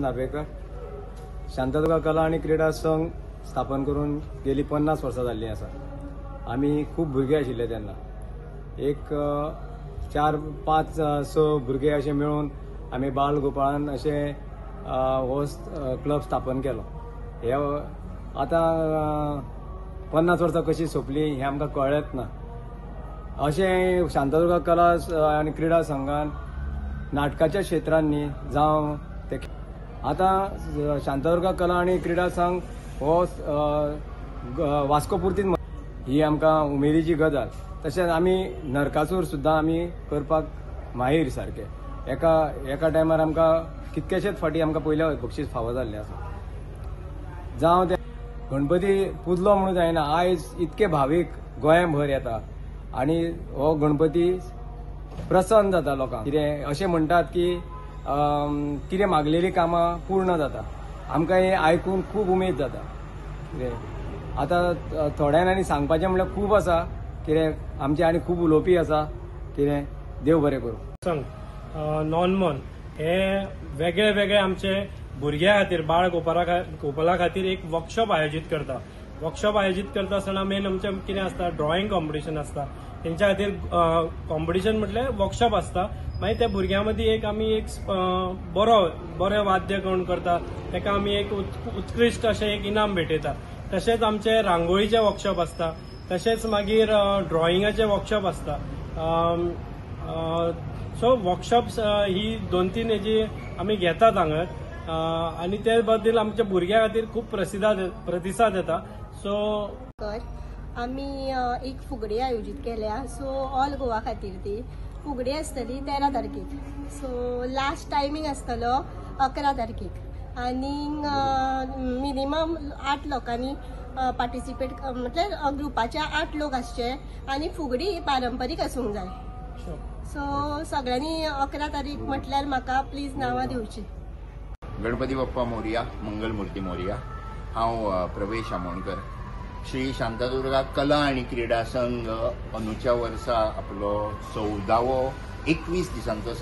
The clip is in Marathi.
नार्वेकर. शांतादुर्गा कला आणि क्रीडा संघ स्थापन करून गेली 50 वर्सां जाल्लीं आसा. आमी खूब भुरगे आशिल्ले तेन्ना एक 4-5-6 भुरगे अशे मेळून आमी बाल गोपाळान अशे हो क्लब स्थापन केलो. हे आतां 50 वर्सां कशी सोंपली हें आमकां कळत ना. अशें शांतादुर्गा कला आनी क्रीडा संघान नाटकाच्या क्षेत्रांनी जावं ते आतां शांतादुर्गा कला आनी क्रीडा संघ हो वास्को पुर्तीच ही आमकां उमेदीची गजाल. तशेंच आमी नरकासूर सुद्दां आमी करपाक माहीर सारके. एका टायमार आमकां कितकेशेच फाटी आमकां पयल्या बक्षीस फावो जाल्लें आसा. जावं ते गणपती पुजलो म्हणून जायना. आयज इतके भावीक गोंयभर येता आनी हो गणपती प्रसन्न जाता लोकांक. कितें अशें म्हणटात की कितें मागलेली कामां पूर्ण जाता. आमकां हें आयकून खूब उमेद जाता. कितें आतां थोड्यान आनी सांगपाचें म्हणल्यार खूब आसा. कितें आमचे आनी खूब उलोवपी आसा. कितें देव बरें करूं. संघ नॉनमॉन हे वेगळे वेगळे आमचे भुरग्यां खातीर बाळ गोपाला खातीर एक वर्कशॉप आयोजीत करता. वर्कशॉप आयोजीत करता आसतना मेन आमचें कितें आसता, ड्रॉइंग कॉम्पिटिशन आसता. तेंच्या खातीर कॉम्पिटिशन म्हटल्यार वर्कशॉप आसता. मागीर त्या भुरग्यां मदीं आमी एक बरें वाद्य कोण करता ताका आमी एक उत्कृश्ट अशें एक इनाम भेटयता. तशेंच आमचे रांगोळीचे वर्कशॉप आसता. तशेंच मागीर ड्रॉइंगाचे वर्कशॉप आसता. सो वर्कशॉप्स ही 2-3 हेजी आमी घेतात हांगा आनी ते बद्दल आमच्या भुरग्यां खातीर खूब प्रतिसाद येता. सो आमी एक फुगडी आयोजीत केल्या. सो ऑल गोवा खातीर ती फुगडी आसतली 13 तारखेक. सो लास्ट टायमींग आसतलो 11 तारखेक आनी मिनिमम 8 लोकांनी पार्टिसिपेट म्हटल्यार ग्रुपाचे 8 लोक आसचे आनी फुगडी पारंपारीक आसूंक जाय. सो सगळ्यांनी 11 तारीख म्हटल्यार म्हाका प्लीज नांवां दिवची. गणपती बाप्पा मोरया, मंगलमूर्ती मोरया. हांव प्रवेश आमोणकर. श्री शांतादुर्गा कला आणि क्रीडा संघ अंदूच्या वर्सा आपलो 14वो 21 दिसांचो